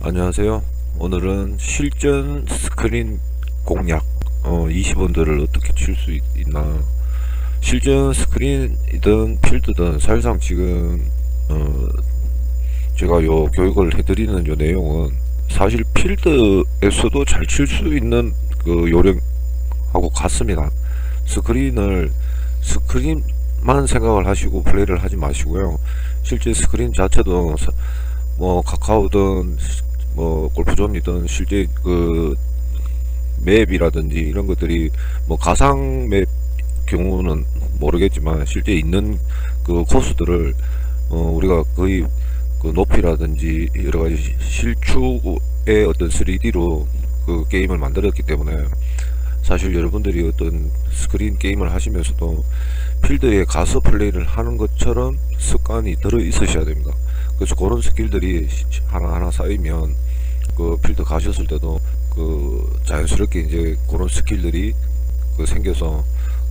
안녕하세요. 오늘은 실전 스크린 공략 20원들을 어떻게 칠 수 있나. 실전 스크린이든 필드든 사실상 지금 제가 요 교육을 해드리는 요 내용은 사실 필드에서도 잘 칠 수 있는 그 요령하고 같습니다. 스크린만 생각을 하시고 플레이를 하지 마시고요. 실제 스크린 자체도 뭐 카카오든 뭐 골프존이든 실제 그 맵이라든지 이런 것들이 뭐 가상 맵 경우는 모르겠지만 실제 있는 그 코스들을 우리가 거의 그 높이라든지 여러가지 실축의 어떤 3D로 그 게임을 만들었기 때문에 사실 여러분들이 어떤 스크린 게임을 하시면서도 필드에 가서 플레이를 하는 것처럼 습관이 들어 있으셔야 됩니다. 그래서 그런 스킬들이 하나하나 쌓이면 그 필드 가셨을 때도 그 자연스럽게 이제 그런 스킬들이 그 생겨서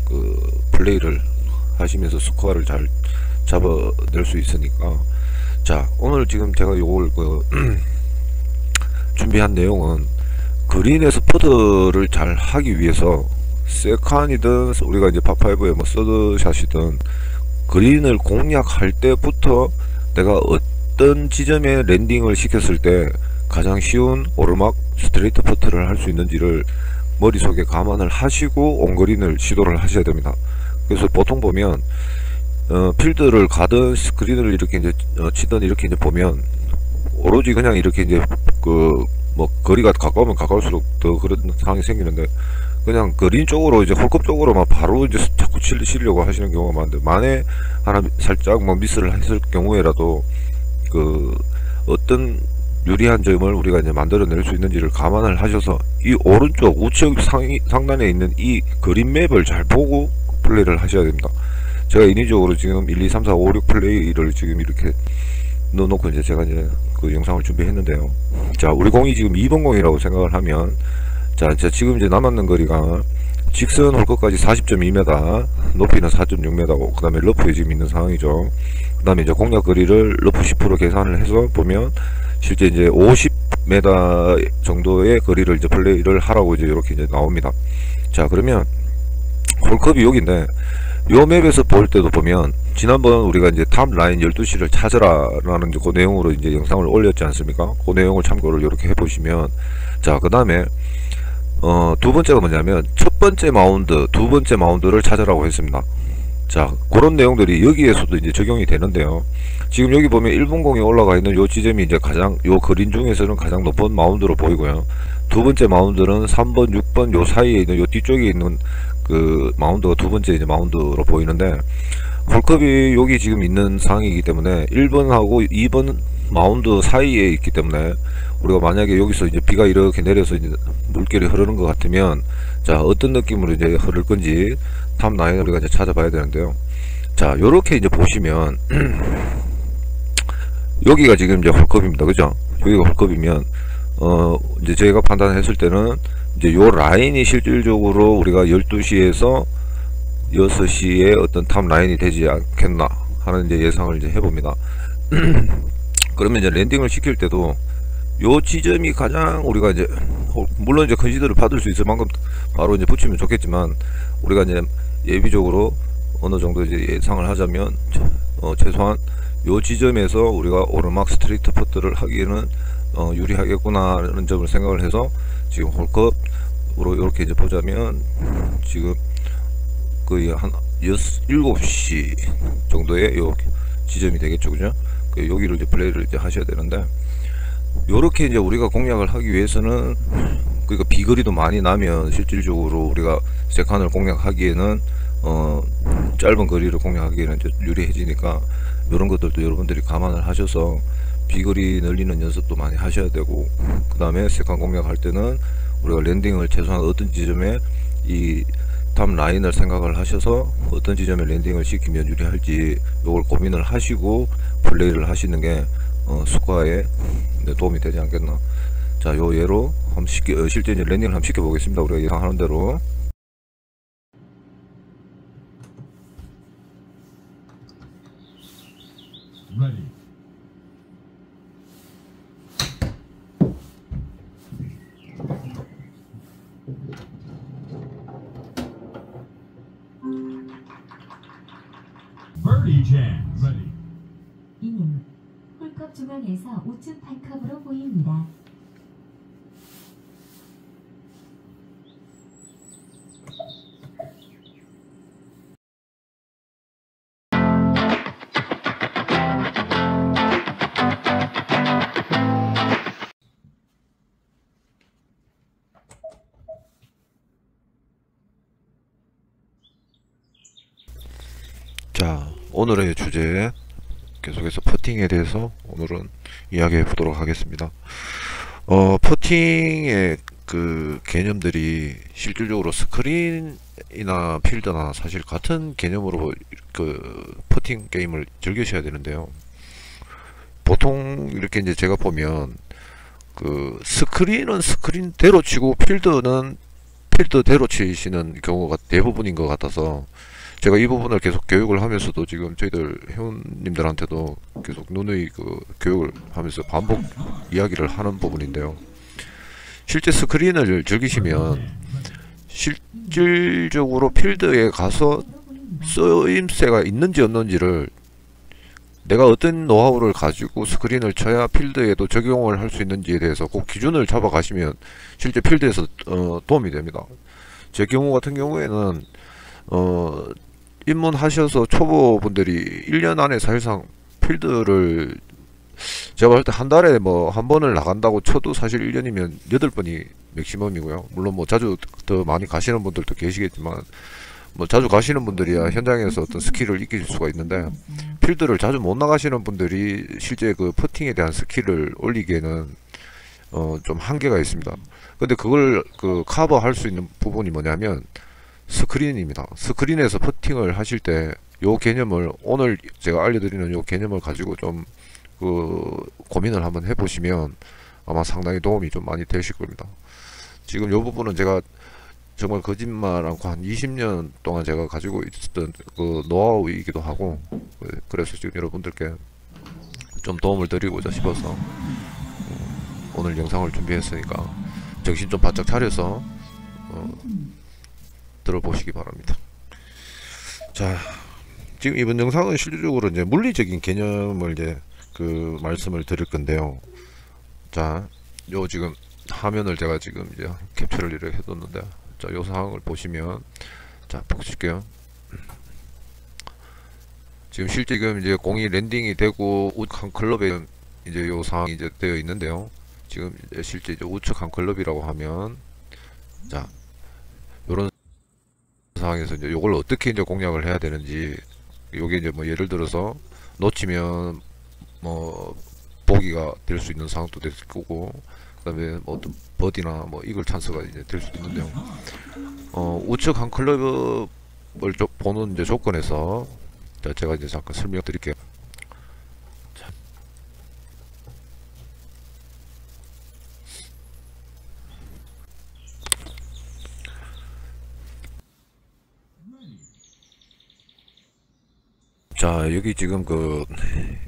그 플레이를 하시면서 스코어를 잘 잡아낼 수 있으니까. 자, 오늘 지금 제가 요걸 그 준비한 내용은 그린에서 퍼드를 잘 하기 위해서 세컨이든 우리가 이제 파5에 뭐 서드샷이든 그린을 공략할 때부터 내가 어떤 지점에 랜딩을 시켰을 때 가장 쉬운 오르막 스트레이트 퍼트를 할 수 있는지를 머릿속에 감안을 하시고 온그린을 시도를 하셔야 됩니다. 그래서 보통 보면 필드를 가든 스크린을 이렇게 이제 치든 이렇게 이제 보면 오로지 그냥 이렇게 이제 그 뭐 거리가 가까우면 가까울수록 더 그런 상황이 생기는데 그냥 그린 쪽으로 이제 홀컵 쪽으로만 바로 이제 자꾸 치려고 하시는 경우가 많은데, 만에 하나 살짝 뭐 미스를 했을 경우에라도 그 어떤 유리한 점을 우리가 이제 만들어낼 수 있는지를 감안을 하셔서 이 오른쪽 우측 상단에 있는 이 그린 맵을 잘 보고 플레이를 하셔야 됩니다. 제가 인위적으로 지금 1, 2, 3, 4, 5, 6 플레이를 지금 이렇게 넣어놓고 이제 제가 이제 그 영상을 준비했는데요. 자, 우리 공이 지금 2번 공이라고 생각을 하면, 자, 지금 이제 남았는 거리가 직선 홀끝까지 40.2m, 높이는 4.6m고, 그 다음에 러프에 지금 있는 상황이죠. 그 다음에 이제 공략 거리를 러프 10% 계산을 해서 보면 실제 이제 50m 정도의 거리를 이제 플레이를 하라고 이제 이렇게 이제 나옵니다. 자, 그러면 홀컵이 여기인데 요 맵에서 볼 때도 보면 지난번 우리가 이제 탑 라인 12시를 찾으라 라는 그 내용으로 이제 영상을 올렸지 않습니까? 그 내용을 참고를 이렇게 해보시면, 자, 그 다음에 두 번째가 뭐냐면 첫 번째 마운드, 두 번째 마운드를 찾으라고 했습니다. 자, 그런 내용들이 여기에서도 이제 적용이 되는데요. 지금 여기 보면 1번 공에 올라가 있는 요 지점이 이제 가장 요 그린 중에서는 가장 높은 마운드로 보이고요. 두 번째 마운드는 3번, 6번 요 사이에 있는 요 뒤쪽에 있는 그 마운드가 두 번째 이제 마운드로 보이는데, 홀컵이 여기 지금 있는 상황이기 때문에 1번하고 2번 마운드 사이에 있기 때문에 우리가 만약에 여기서 이제 비가 이렇게 내려서 이제 물결이 흐르는 것 같으면, 자, 어떤 느낌으로 이제 흐를 건지 탑 라인을 우리가 이제 찾아봐야 되는데요. 자, 요렇게 이제 보시면 여기가 지금 이제 홀컵입니다. 그죠? 여기가 홀컵이면 이제 저희가 판단했을 때는 이제 요 라인이 실질적으로 우리가 12시에서 6시에 어떤 탑 라인이 되지 않겠나 하는 이제 예상을 이제 해봅니다. 그러면 이제 랜딩을 시킬 때도 요 지점이 가장 우리가 이제 물론 이제 컨시드를 받을 수 있을 만큼 바로 이제 붙이면 좋겠지만, 우리가 이제 예비적으로 어느 정도 이제 예상을 하자면 최소한 요 지점에서 우리가 오르막 스트레이트 퍼트를 하기에는 유리하겠구나 라는 점을 생각을 해서 지금 홀컵으로 이렇게 이제 보자면 지금 거의 한 7시 정도의 요 지점이 되겠죠. 그죠? 여기를 이제 플레이를 이제 하셔야 되는데, 요렇게 이제 우리가 공략을 하기 위해서는 그러니까 비거리도 많이 나면 실질적으로 우리가 세컨을 공략하기에는 짧은 거리를 공략하기에는 이제 유리해지니까 이런 것들도 여러분들이 감안을 하셔서 비거리 늘리는 연습도 많이 하셔야 되고, 그 다음에 세컨 공략할 때는 우리가 랜딩을 최소한 어떤 지점에 이 탑 라인을 생각을 하셔서 어떤 지점에 랜딩을 시키면 유리할지 요걸 고민을 하시고 플레이를 하시는 게 스코어에 도움이 되지 않겠나. 자, 요 예로 한번 실제 이제 랜딩을 한번 시켜 보겠습니다. 우리가 예상하는 대로. 이님, 홀컵 중앙에서 우측 8컵으로 보입니다. 자, 오늘의 주제 계속해서 퍼팅에 대해서 오늘은 이야기해 보도록 하겠습니다. 퍼팅의 그 개념들이 실질적으로 스크린이나 필드나 사실 같은 개념으로 그 퍼팅 게임을 즐기셔야 되는데요. 보통 이렇게 이제 제가 보면 그 스크린은 스크린대로 치고 필드는 필드대로 치시는 경우가 대부분인 것 같아서 제가 이 부분을 계속 교육을 하면서도 지금 저희들 회원님들한테도 계속 누누이 그 교육을 하면서 반복 이야기를 하는 부분인데요. 실제 스크린을 즐기시면 실질적으로 필드에 가서 쓰임새가 있는지 없는지를 내가 어떤 노하우를 가지고 스크린을 쳐야 필드에도 적용을 할 수 있는지에 대해서 꼭 기준을 잡아 가시면 실제 필드에서 도움이 됩니다. 제 경우 같은 경우에는 입문하셔서 초보분들이 1년 안에 사실상 필드를 제가 볼 때 한 달에 뭐 한 번을 나간다고 쳐도 사실 1년이면 8번이 맥시멈이고요. 물론 뭐 자주 더 많이 가시는 분들도 계시겠지만 뭐 자주 가시는 분들이야 현장에서 어떤 스킬을 익힐 수가 있는데 필드를 자주 못 나가시는 분들이 실제 그 퍼팅에 대한 스킬을 올리기에는 좀 한계가 있습니다. 근데 그걸 그 커버할 수 있는 부분이 뭐냐면 스크린입니다. 스크린에서 퍼팅을 하실 때 요 개념을 오늘 제가 알려드리는 요 개념을 가지고 좀 그 고민을 한번 해보시면 아마 상당히 도움이 좀 많이 되실 겁니다. 지금 요 부분은 제가 정말 거짓말 않고 한 20년 동안 제가 가지고 있었던 그 노하우이기도 하고 그래서 지금 여러분들께 좀 도움을 드리고자 싶어서 오늘 영상을 준비했으니까 정신 좀 바짝 차려서 들어보시기 바랍니다. 자, 지금 이번 영상은 실질적으로 이제 물리적인 개념을 이제 그 말씀을 드릴 건데요. 자, 요 지금 화면을 제가 지금 이제 캡처를 이렇게 해뒀는데, 자, 요 상황을 보시면, 자, 보실게요. 지금 실제 지금 이제 공이 랜딩이 되고 우측 한 클럽에 이제 요 상황이 이제 되어 있는데요. 지금 이제 실제 이제 우측 한 클럽이라고 하면, 자, 요런 상황에서 이제 요걸 어떻게 이제 공략을 해야 되는지, 요게 이제 뭐 예를 들어서 놓치면 뭐 보기가 될 수 있는 상황도 될 거고, 그다음에 뭐 어떤 버디나 뭐 이글 찬스가 이제 될 수도 있는데요. 우측 한 클럽을 보는 이제 조건에서 자, 제가 이제 잠깐 설명드릴게요. 자, 여기 지금 그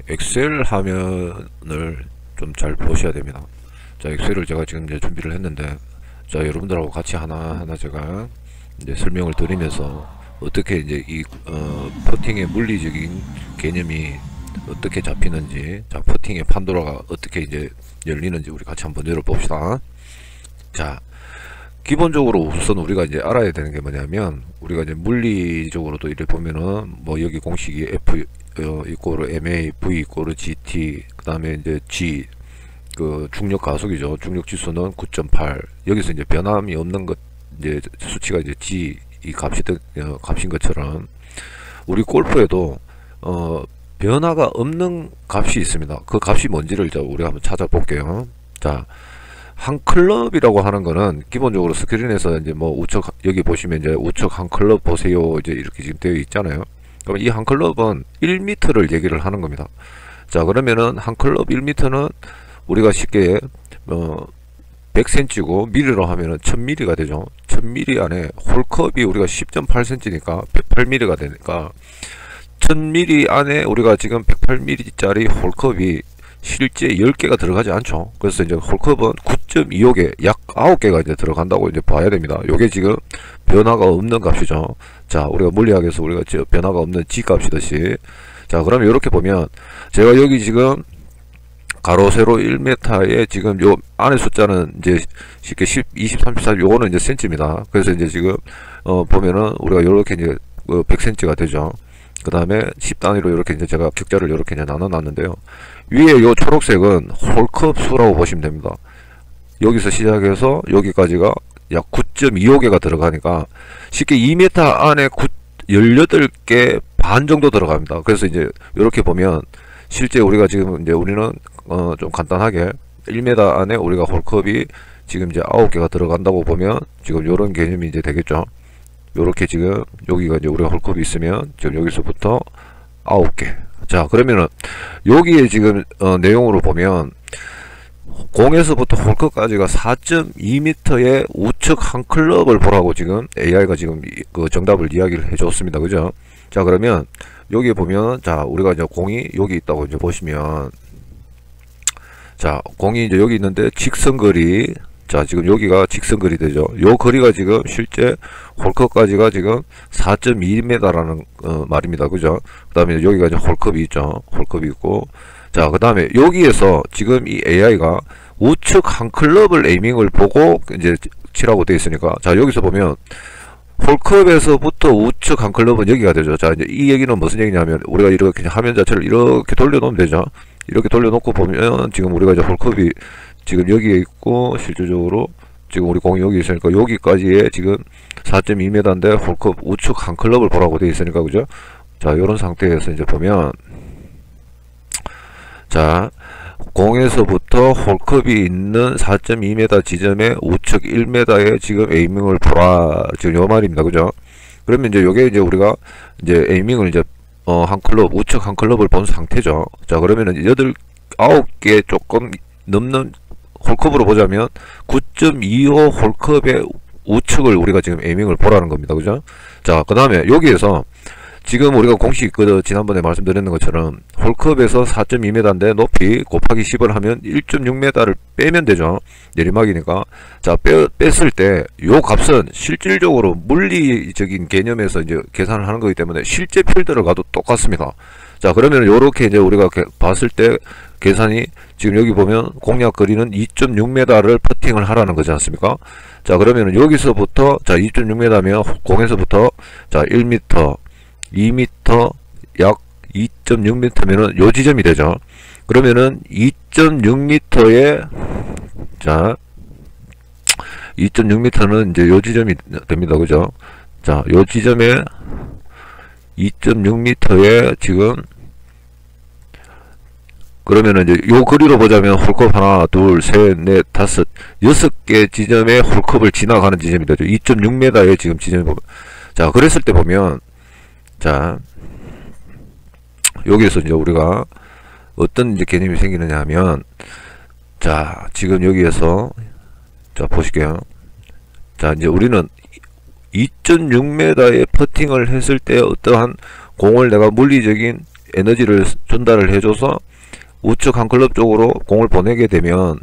엑셀 화면을 좀 잘 보셔야 됩니다. 자, 엑셀을 제가 지금 이제 준비를 했는데, 자, 여러분들하고 같이 하나하나 제가 이제 설명을 드리면서 어떻게 이제 이 퍼팅의 물리적인 개념이 어떻게 잡히는지, 자, 퍼팅의 판도라가 어떻게 이제 열리는지 우리 같이 한번 열어봅시다. 자, 기본적으로 우선 우리가 이제 알아야 되는 게 뭐냐면, 우리가 이제 물리적으로도 이렇게 보면은 뭐 여기 공식이 F 이꼬르 MA, V 이꼬르 GT, 그 다음에 이제 G 그 중력 가속이죠. 중력 지수는 9.8. 여기서 이제 변함이 없는 것 이제 수치가 이제 G 이 값인 것처럼 우리 골프에도 변화가 없는 값이 있습니다. 그 값이 뭔지를 이제 우리가 한번 찾아볼게요. 자, 한 클럽이라고 하는 거는 기본적으로 스크린에서 이제 뭐 우측 여기 보시면 이제 우측 한 클럽 보세요 이제 이렇게 지금 되어 있잖아요. 그럼 이 한 클럽은 1m를 얘기를 하는 겁니다. 자, 그러면은 한 클럽 1m는 우리가 쉽게 100cm고 미리로 하면은 1000mm가 되죠. 1000mm 안에 홀컵이 우리가 10.8cm니까 108mm가 되니까 1000mm 안에 우리가 지금 108mm 짜리 홀컵이 실제 10개가 들어가지 않죠. 그래서 이제 홀컵은 9.25개, 약 9개가 이제 들어간다고 이제 봐야 됩니다. 요게 지금 변화가 없는 값이죠. 자, 우리가 물리학에서 우리가 변화가 없는 G 값이듯이 자, 그러면 이렇게 보면 제가 여기 지금 가로 세로 1m에 지금 요 안에 숫자는 이제 쉽게 10, 20, 30, 40 요거는 이제 센치입니다. 그래서 이제 지금 보면은 우리가 요렇게 이제 100cm가 되죠. 그 다음에 10단위로 이렇게 이제 제가 격자를 이렇게 이제 나눠 놨는데요. 위에 요 초록색은 홀컵 수라고 보시면 됩니다. 여기서 시작해서 여기까지가 약 9.25개가 들어가니까 쉽게 2m 안에 18개 반 정도 들어갑니다. 그래서 이제 이렇게 보면 실제 우리가 지금 이제 우리는 좀 간단하게 1m 안에 우리가 홀컵이 지금 이제 9개가 들어간다고 보면 지금 요런 개념이 이제 되겠죠. 요렇게 지금 여기가 이제 우리가 홀컵이 있으면 지금 여기서부터 9개. 자, 그러면은 여기에 지금 내용으로 보면 공에서부터 홀컵까지가 4.2m의 우측 한 클럽을 보라고 지금 AI가 지금 그 정답을 이야기를 해줬습니다. 그죠? 자, 그러면 여기에 보면 자, 우리가 이제 공이 여기 있다고 이제 보시면 자, 공이 이제 여기 있는데 직선거리, 자, 지금 여기가 직선거리 되죠. 요 거리가 지금 실제 홀컵까지가 지금 4.2m라는 말입니다. 그죠? 그 다음에 여기가 이제 홀컵이 있죠. 홀컵이 있고, 자, 그 다음에 여기에서 지금 이 AI가 우측 한 클럽을 에이밍을 보고 이제 치라고 되어 있으니까, 자, 여기서 보면 홀컵에서부터 우측 한 클럽은 여기가 되죠. 자, 이제 이 얘기는 무슨 얘기냐면 우리가 이렇게 화면 자체를 이렇게 돌려놓으면 되죠. 이렇게 돌려놓고 보면 지금 우리가 이제 홀컵이 지금 여기에 있고 실질적으로 지금 우리 공이 여기 있으니까 여기까지의 지금 4.2m인데 홀컵 우측 한 클럽을 보라고 되어 있으니까 그죠? 자, 이런 상태에서 이제 보면 자, 공에서부터 홀컵이 있는 4.2m 지점에 우측 1m에 지금 에이밍을 보라, 지금 요 말입니다. 그죠? 그러면 이제 요게 이제 우리가 이제 에이밍을 이제 한 클럽, 우측 한 클럽을 본 상태죠. 자, 그러면은 9개 조금 넘는 홀컵으로 보자면 9.25 홀컵의 우측을 우리가 지금 에이밍을 보라는 겁니다. 그죠? 자, 그 다음에 여기에서 지금 우리가 공식 지난번에 말씀드렸는 것처럼 홀컵에서 4.2m인데 높이 곱하기 10을 하면 1.6m를 빼면 되죠. 내리막이니까. 자, 뺐을 때 요 값은 실질적으로 물리적인 개념에서 이제 계산을 하는 거기 때문에 실제 필드를 가도 똑같습니다. 자, 그러면 요렇게 이제 우리가 봤을 때 계산이 지금 여기 보면 공략 거리는 2.6m를 퍼팅을 하라는 거지 않습니까? 자, 그러면 여기서부터 자, 2.6m면 공에서부터 자, 1m 2m 약 2.6m면은 요 지점이 되죠. 그러면은 2.6m에 자 2.6m는 이제 요 지점이 됩니다. 그죠? 자, 요 지점에 2.6m에 지금 그러면은 이제 요 거리로 보자면 홀컵 하나, 둘, 셋, 넷, 다섯, 6개 지점에 홀컵을 지나가는 지점이 되죠. 2.6m의 지금 지점이 보면 자, 그랬을 때 보면 자, 여기에서 이제 우리가 어떤 이제 개념이 생기느냐 하면 자, 지금 여기에서 자, 보실게요. 자, 이제 우리는 2.6m의 퍼팅을 했을 때 어떠한 공을 내가 물리적인 에너지를 전달을 해줘서 우측 한 클럽 쪽으로 공을 보내게 되면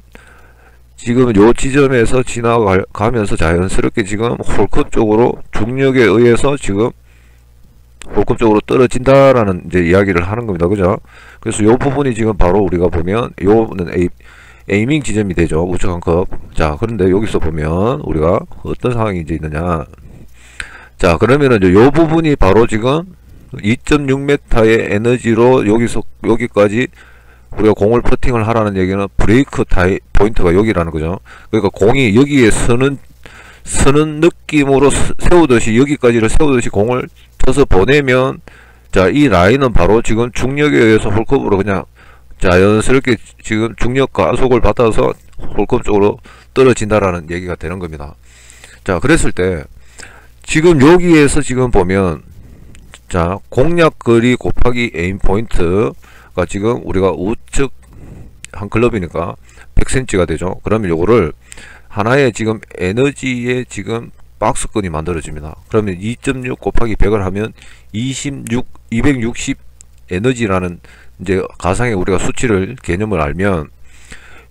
지금 요 지점에서 지나가면서 자연스럽게 지금 홀컵 쪽으로 중력에 의해서 지금 홀컵 쪽으로 떨어진다라는 이제 이야기를 하는 겁니다. 그죠? 그래서 요 부분이 지금 바로 우리가 보면 요는 에이밍 지점이 되죠. 우측 한 컵. 자, 그런데 여기서 보면 우리가 어떤 상황이 이제 있느냐. 자, 그러면은 이제 요 부분이 바로 지금 2.6m의 에너지로 여기까지 우리가 공을 퍼팅을 하라는 얘기는 브레이크 포인트가 여기라는 거죠. 그러니까 공이 여기에 서는 느낌으로 세우듯이 여기까지를 세우듯이 공을 쳐서 보내면 자, 이 라인은 바로 지금 중력에 의해서 홀컵으로 그냥 자연스럽게 지금 중력 가속을 받아서 홀컵 쪽으로 떨어진다라는 얘기가 되는 겁니다. 자, 그랬을 때 지금 여기에서 지금 보면 자, 공략거리 곱하기 에임 포인트가 지금 우리가 우측 한 클럽이니까 100cm가 되죠. 그러면 요거를 하나의 지금 에너지의 지금 박스권이 만들어집니다. 그러면 2.6 곱하기 100을 하면 260 에너지라는 이제 가상의 우리가 수치를 개념을 알면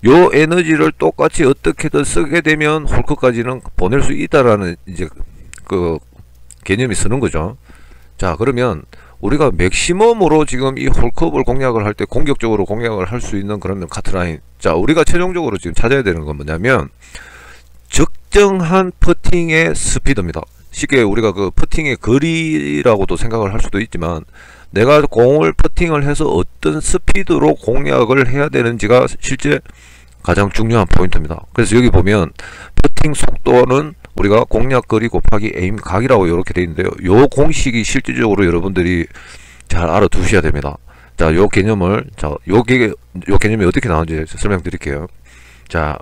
요 에너지를 똑같이 어떻게든 쓰게 되면 홀컵까지는 보낼 수 있다라는 이제 그 개념이 쓰는 거죠. 자, 그러면 우리가 맥시멈으로 지금 이 홀컵을 공략을 할 때 공격적으로 공략을 할 수 있는 그런 카트라인. 자, 우리가 최종적으로 지금 찾아야 되는 건 뭐냐면 적정한 퍼팅의 스피드입니다. 쉽게 우리가 그 퍼팅의 거리라고도 생각을 할 수도 있지만 내가 공을 퍼팅을 해서 어떤 스피드로 공략을 해야 되는지가 실제 가장 중요한 포인트입니다. 그래서 여기 보면 퍼팅 속도는 우리가 공략 거리 곱하기 에임 각이라고 이렇게 되어 있는데요. 요 공식이 실질적으로 여러분들이 잘 알아두셔야 됩니다. 자, 요 개념을, 요 개념이 어떻게 나오는지 설명드릴게요. 자,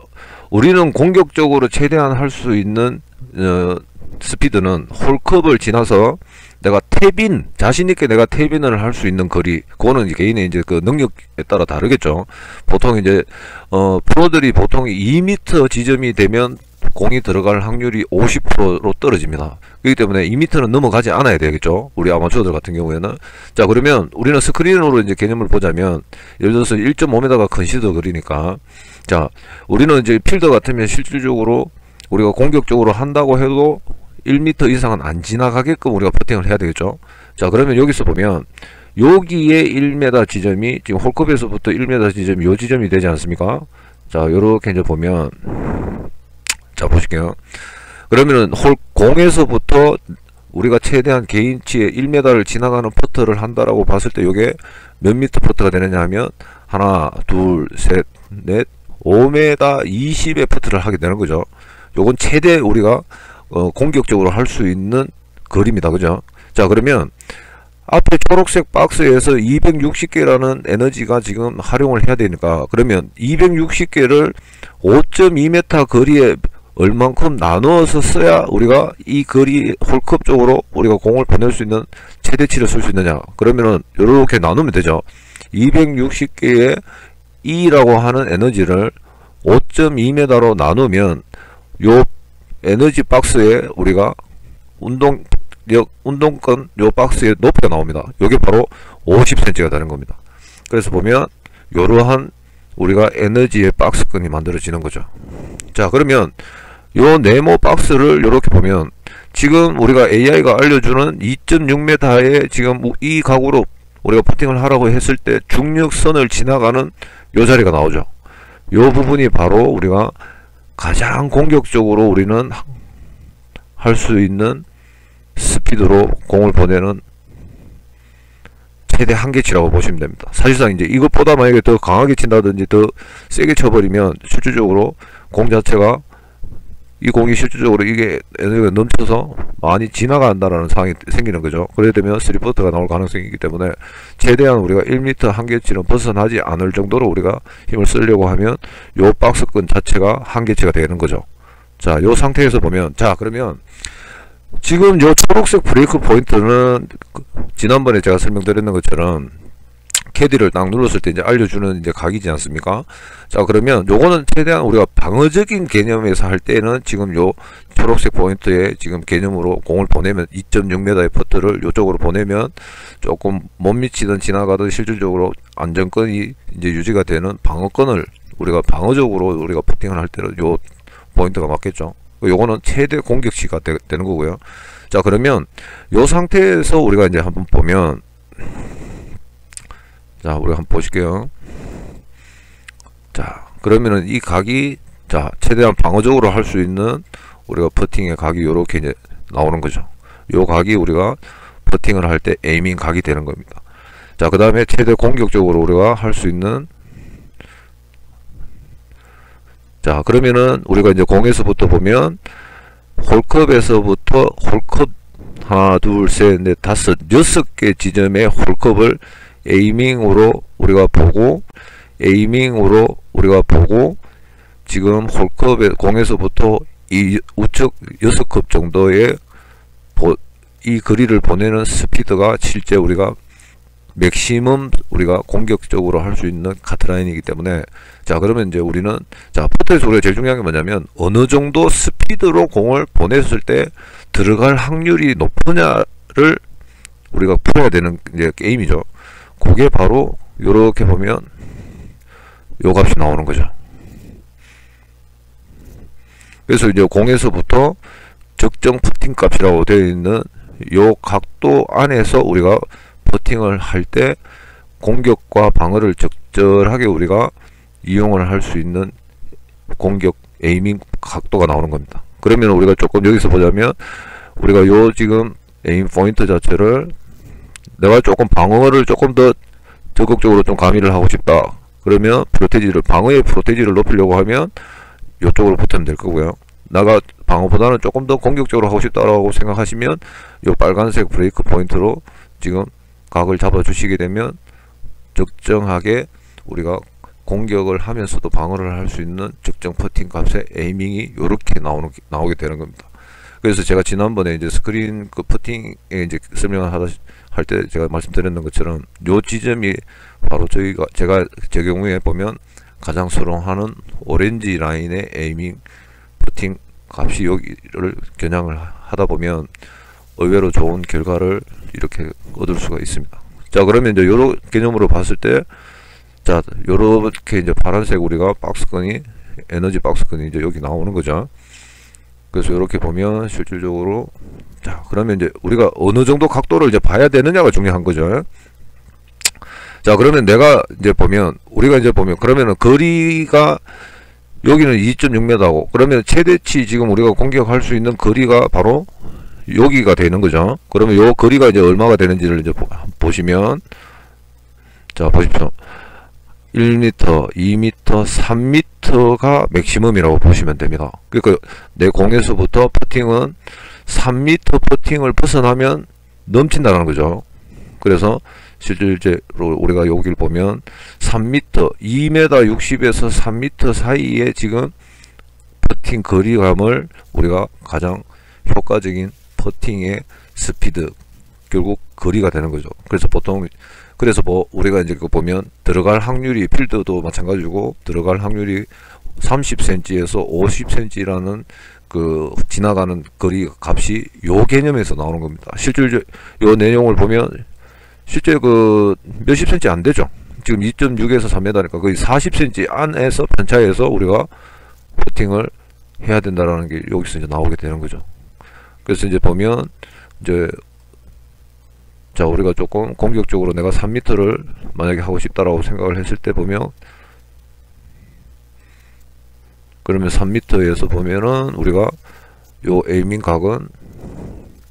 우리는 공격적으로 최대한 할 수 있는 스피드는 홀컵을 지나서 내가 탭인, 자신있게 내가 탭인을 할 수 있는 거리, 그거는 개인의 이제 그 능력에 따라 다르겠죠. 보통 이제 프로들이 보통 2m 지점이 되면 공이 들어갈 확률이 50%로 떨어집니다. 그렇기 때문에 2m는 넘어가지 않아야 되겠죠. 우리 아마추어들 같은 경우에는. 자, 그러면 우리는 스크린으로 이제 개념을 보자면, 예를 들어서 1.5m가 컨시더 거리니까, 자, 우리는 이제 필더 같으면 실질적으로 우리가 공격적으로 한다고 해도 1m 이상은 안 지나가게끔 우리가 퍼팅을 해야 되겠죠. 자, 그러면 여기서 보면 여기에 1m 지점이 지금 홀컵에서부터 1m 지점이 요 지점이 되지 않습니까? 자, 요렇게 이제 보면, 자, 보실게요. 그러면은 공에서부터 우리가 최대한 개인치의 1m를 지나가는 퍼터를 한다라고 봤을 때 요게 몇 미터 퍼터가 되느냐 하면 하나, 둘, 셋, 넷, 5m 20의 퍼터를 하게 되는 거죠. 요건 최대 우리가 공격적으로 할 수 있는 거리입니다. 그죠? 자, 그러면 앞에 초록색 박스에서 260개라는 에너지가 지금 활용을 해야 되니까, 그러면 260개를 5.2m 거리에 얼만큼 나누어서 써야 우리가 이 거리 홀컵 쪽으로 우리가 공을 보낼 수 있는 최대치를 쓸 수 있느냐. 그러면은 이렇게 나누면 되죠. 260개의 E라고 하는 에너지를 5.2m로 나누면 요 에너지 박스에 우리가 운동권 요 박스의 높이가 나옵니다. 요게 바로 50cm가 되는 겁니다. 그래서 보면 요러한 우리가 에너지의 박스권이 만들어지는 거죠. 자, 그러면 요 네모 박스를 요렇게 보면 지금 우리가 AI가 알려주는 2.6m의 지금 이 각으로 우리가 퍼팅을 하라고 했을 때 중력선을 지나가는 요 자리가 나오죠. 요 부분이 바로 우리가 가장 공격적으로 우리는 할 수 있는 스피드로 공을 보내는 최대 한계치라고 보시면 됩니다. 사실상 이제 이것보다 만약에 더 강하게 친다든지 더 세게 쳐버리면 실질적으로 공 자체가, 이 공이 실질적으로 이게 에너지가 넘쳐서 많이 지나간다라는 상황이 생기는 거죠. 그래 되면 3퍼터가 나올 가능성이 있기 때문에 최대한 우리가 1m 한계치는 벗어나지 않을 정도로 우리가 힘을 쓰려고 하면 요 박스권 자체가 한계치가 되는 거죠. 자, 요 상태에서 보면, 자, 그러면 지금 요 초록색 브레이크 포인트는 지난번에 제가 설명드렸는 것처럼 캐디를 딱 눌렀을 때 이제 알려주는 이제 각이지 않습니까? 자, 그러면 요거는 최대한 우리가 방어적인 개념에서 할 때는 지금 요 초록색 포인트에 지금 개념으로 공을 보내면 2.6m의 퍼트를 요쪽으로 보내면 조금 못 미치든 지나가든 실질적으로 안정권이 이제 유지가 되는 방어권을 우리가 방어적으로 우리가 퍼팅을 할 때는 요 포인트가 맞겠죠. 요거는 최대 공격치가 되는 거고요. 자, 그러면 요 상태에서 우리가 이제 한번 보면, 자, 우리가 한번 보실게요. 자, 그러면은 이 각이, 자, 최대한 방어적으로 할 수 있는 우리가 퍼팅의 각이 요렇게 이제 나오는 거죠. 요 각이 우리가 퍼팅을 할 때 에이밍 각이 되는 겁니다. 자, 그 다음에 최대 공격적으로 우리가 할 수 있는, 자, 그러면은 우리가 이제 공에서부터 보면 홀컵에서부터 홀컵 하나, 둘, 셋, 넷, 다섯, 6개 지점의 홀컵을 에이밍으로 우리가 보고, 에이밍으로 우리가 보고, 지금 홀컵의 공에서부터 이 우측 6컵 정도의 이 거리를 보내는 스피드가 실제 우리가 맥시멈 우리가 공격적으로 할 수 있는 카트라인이기 때문에, 자, 그러면 이제 우리는, 자, 퍼터에서 우리가 제일 중요한 게 뭐냐면 어느 정도 스피드로 공을 보냈을 때 들어갈 확률이 높으냐를 우리가 풀어야 되는 이제 게임이죠. 그게 바로 요렇게 보면 요 값이 나오는 거죠. 그래서 이제 공에서부터 적정 퍼팅 값이라고 되어 있는 요 각도 안에서 우리가 퍼팅을 할 때 공격과 방어를 적절하게 우리가 이용을 할 수 있는 공격 에이밍 각도가 나오는 겁니다. 그러면 우리가 조금 여기서 보자면 우리가 요 지금 에임 포인트 자체를 내가 조금 방어를 조금 더 적극적으로 좀 가미를 하고 싶다. 그러면 프로테지를 방어의 프로테지를 높이려고 하면 이쪽으로 붙으면 될 거고요. 내가 방어보다는 조금 더 공격적으로 하고 싶다라고 생각하시면 요 빨간색 브레이크 포인트로 지금 각을 잡아 주시게 되면 적정하게 우리가 공격을 하면서도 방어를 할 수 있는 적정 퍼팅 값의 에이밍이 요렇게 나오게 되는 겁니다. 그래서 제가 지난번에 이제 스크린 그 퍼팅에 이제 설명을 할 때 제가 말씀드렸는 것처럼 요 지점이 바로 제가 제 경우에 보면 가장 수롱하는 오렌지 라인의 에이밍 퍼팅 값이 여기를 겨냥을 하다 보면 의외로 좋은 결과를 이렇게 얻을 수가 있습니다. 자, 그러면 이제 요런 개념으로 봤을 때, 자, 요렇게 이제 파란색 우리가 박스건이, 에너지 박스건이 이제 여기 나오는 거죠. 그래서 이렇게 보면 실질적으로, 자, 그러면 이제 우리가 어느 정도 각도를 이제 봐야 되느냐가 중요한 거죠. 자, 그러면 내가 이제 보면, 우리가 이제 보면, 그러면은 거리가 여기는 2.6m고, 그러면 최대치 지금 우리가 공격할 수 있는 거리가 바로 여기가 되는 거죠. 그러면 요 거리가 이제 얼마가 되는지를 이제 보시면, 자, 보십시오. 1m, 2m, 3m가 맥시멈이라고 보시면 됩니다. 그러니까 내 공에서부터 퍼팅은 3m 퍼팅을 벗어나면 넘친다는 거죠. 그래서 실제로 우리가 여기를 보면 3m, 2m 60에서 3m 사이에 지금 퍼팅 거리감을 우리가 가장 효과적인 퍼팅의 스피드, 결국 거리가 되는 거죠. 그래서 보통 뭐 우리가 이제 그 보면 들어갈 확률이, 필드도 마찬가지고 들어갈 확률이 30cm에서 50cm라는 그 지나가는 거리 값이 요 개념에서 나오는 겁니다. 실제 요 내용을 보면 실제 그 몇십 cm 안 되죠. 지금 2.6에서 3m니까 거의 40cm 안에서 편차에서 우리가 퍼팅을 해야 된다라는 게 여기서 이제 나오게 되는 거죠. 그래서 이제 보면 이제 자, 우리가 조금 공격적으로 내가 3m를 만약에 하고 싶다라고 생각을 했을 때 보면, 그러면 3m에서 보면은 우리가 요 에이밍 각은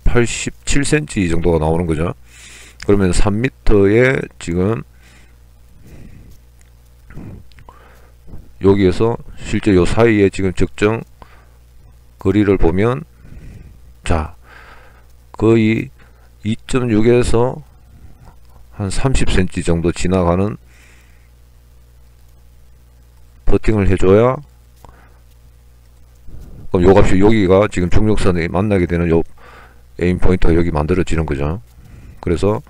87cm 정도가 나오는 거죠. 그러면 3m에 지금 여기에서 실제 요 사이에 지금 적정 거리를 보면, 자, 거의 2.6에서 한 30cm 정도 지나가는 퍼팅을 해줘야, 그럼 요 값이 여기가 지금 중력선에 만나게 되는 요 에임 포인트가 여기 만들어지는 거죠. 그래서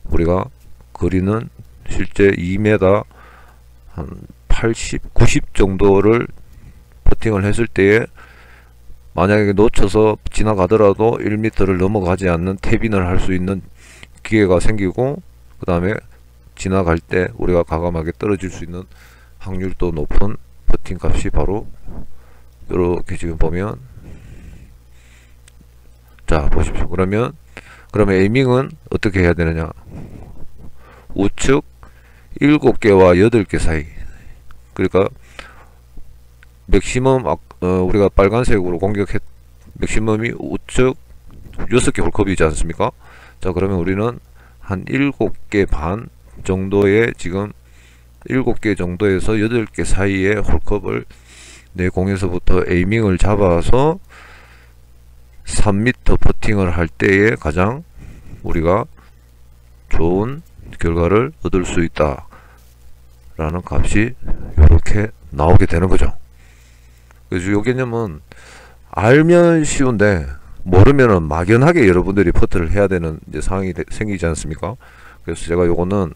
우리가 거리는 실제 2m 한 80, 90 정도를 퍼팅을 했을 때에 만약에 놓쳐서 지나가더라도 1m를 넘어가지 않는 탭인을 할 수 있는 기회가 생기고, 그 다음에 지나갈 때 우리가 과감하게 떨어질 수 있는 확률도 높은 퍼팅 값이 바로 이렇게 지금 보면, 자, 보십시오. 그러면 에이밍은 어떻게 해야 되느냐, 우측 7개와 8개 사이, 그러니까 맥시멈 우리가 빨간색으로 맥시멈이 우측 6개 홀컵이지 않습니까? 자, 그러면 우리는 한 7개 반 정도의 지금 7개 정도에서 8개 사이의 홀컵을 내 공에서부터 에이밍을 잡아서 3m 퍼팅을 할 때에 가장 우리가 좋은 결과를 얻을 수 있다 라는 값이 이렇게 나오게 되는 거죠. 그래서 이 개념은 알면 쉬운데 모르면은 막연하게 여러분들이 퍼트를 해야 되는 이제 상황이 생기지 않습니까? 그래서 제가 요거는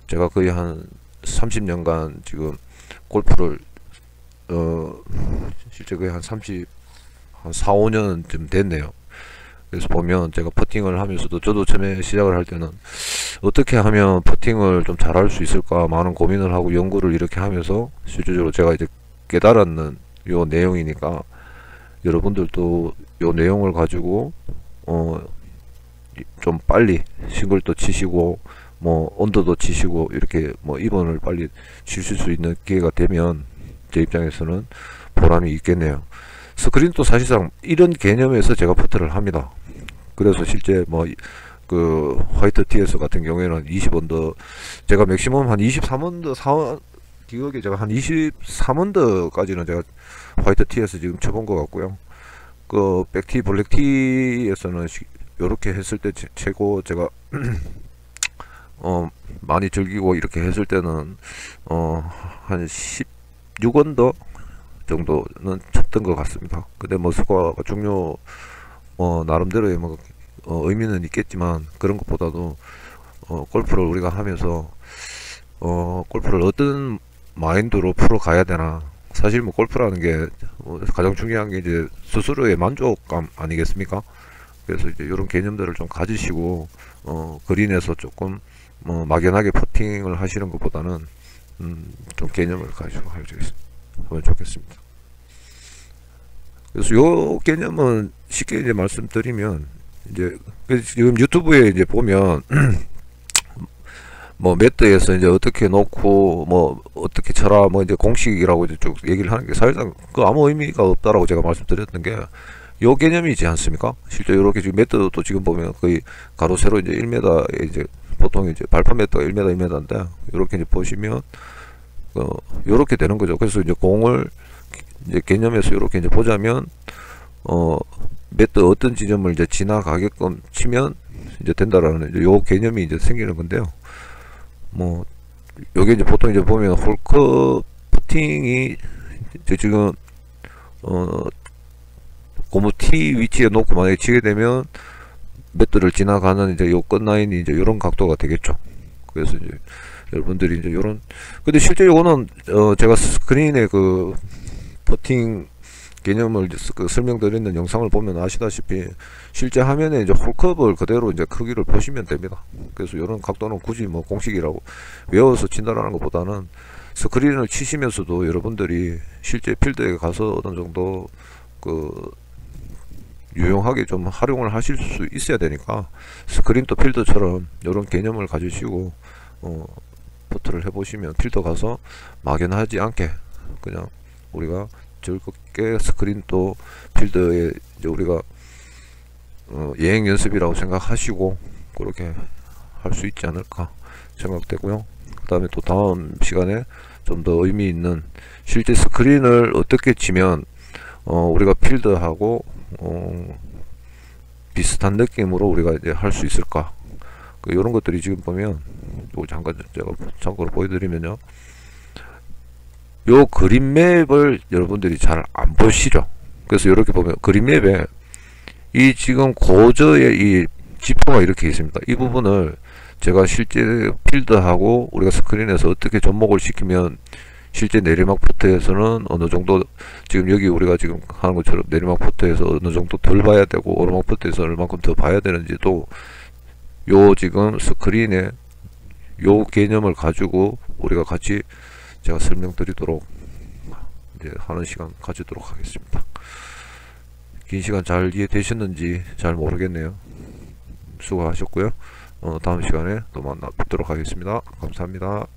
제가 거의 한 30년간 지금 골프를 실제 거의 한 4, 5년쯤 됐네요. 그래서 보면 제가 퍼팅을 하면서도 저도 처음에 시작을 할 때는 어떻게 하면 퍼팅을 좀 잘할 수 있을까 많은 고민을 하고 연구를 이렇게 하면서 실질적으로 제가 이제 깨달았는 요 내용이니까 여러분들도 요 내용을 가지고 좀 빨리 싱글도 치시고 뭐 언더도 치시고 이렇게 뭐 이번을 빨리 치실 수 있는 기회가 되면 제 입장에서는 보람이 있겠네요. 스크린도 사실상 이런 개념에서 제가 퍼트를 합니다. 그래서 실제 뭐 그 화이트 TS 같은 경우에는 20언더 제가 맥시멈 한 23언더 기억에 제가 한 23언더까지는 제가 화이트 TS 지금 쳐본 것 같고요. 그 백티 블랙티에서는 요렇게 했을 때 최고 제가 많이 즐기고 이렇게 했을 때는 한 16언더 정도는 쳤던 것 같습니다. 근데 뭐 스코어가 중요 나름대로의 뭐 의미는 있겠지만 그런 것보다도 골프를 우리가 하면서 골프를 어떤 마인드로 풀어 가야 되나. 사실 뭐 골프라는 게 가장 중요한 게 이제 스스로의 만족감 아니겠습니까? 그래서 이제 이런 개념들을 좀 가지시고 그린에서 조금 막연하게 퍼팅을 하시는 것보다는 좀 개념을 가지고 하면 좋겠습니다. 그래서 요 개념은 쉽게 이제 말씀드리면 이제 지금 유튜브에 이제 보면 뭐 매트에서 이제 어떻게 놓고 뭐 어떻게 쳐라 뭐 이제 공식이라고 이제 쭉 얘기를 하는 게 사실상 그 아무 의미가 없다라고 제가 말씀드렸던 게 요 개념이지 않습니까? 실제 이렇게 지금 매트도 지금 보면 거의 가로 세로 이제 1m에 이제 보통 이제 발판 매트가 1m 1m인데 이렇게 이제 보시면 요렇게 되는 거죠. 그래서 이제 공을 이제 개념에서 이렇게 이제 보자면 매트 어떤 지점을 이제 지나가게끔 치면 이제 된다라는 이제 요 개념이 이제 생기는 건데요. 뭐 요게 이제 보통 이제 보면 홀컵 퍼팅이 이제 지금 고무 티 위치에 놓고 만약에 치게 되면 매트를 지나가는 이제 요 끝라인이 이제 요런 각도가 되겠죠. 그래서 이제 여러분들이 이제 요런 근데 실제 요거는 제가 스크린에 그 퍼팅 개념을 그 설명드리는 영상을 보면 아시다시피 실제 화면에 이제 홀컵을 그대로 이제 크기를 보시면 됩니다. 그래서 이런 각도는 굳이 뭐 공식이라고 외워서 친다라는 것보다는 스크린을 치시면서도 여러분들이 실제 필드에 가서 어느 정도 그 유용하게 좀 활용을 하실 수 있어야 되니까 스크린도 필드처럼 이런 개념을 가지시고 퍼트를 해보시면 필드 가서 막연하지 않게 그냥 우리가 즐겁게 스크린 또 필드에 이제 우리가 예행 연습이라고 생각하시고 그렇게 할 수 있지 않을까 생각되고요. 그 다음에 또 다음 시간에 좀 더 의미 있는 실제 스크린을 어떻게 치면 우리가 필드하고 비슷한 느낌으로 우리가 이제 할 수 있을까 이런 것들이 지금 보면 요 잠깐 제가 참고로 보여드리면요. 요 그린맵을 여러분들이 잘 안 보시죠. 그래서 이렇게 보면 그린맵에 이 지금 고저의 이 지표가 이렇게 있습니다. 이 부분을 제가 실제 필드하고 우리가 스크린에서 어떻게 접목을 시키면 실제 내리막 포트에서는 어느 정도 지금 여기 우리가 지금 하는 것처럼 내리막 포트에서 어느 정도 덜 봐야 되고 오르막 포트에서 얼만큼 더 봐야 되는지도 요 지금 스크린에 요 개념을 가지고 우리가 같이 제가 설명드리도록 이제 하는 시간 가지도록 하겠습니다. 긴 시간 잘 이해되셨는지 잘 모르겠네요. 수고하셨고요. 다음 시간에 또 만나 뵙도록 하겠습니다. 감사합니다.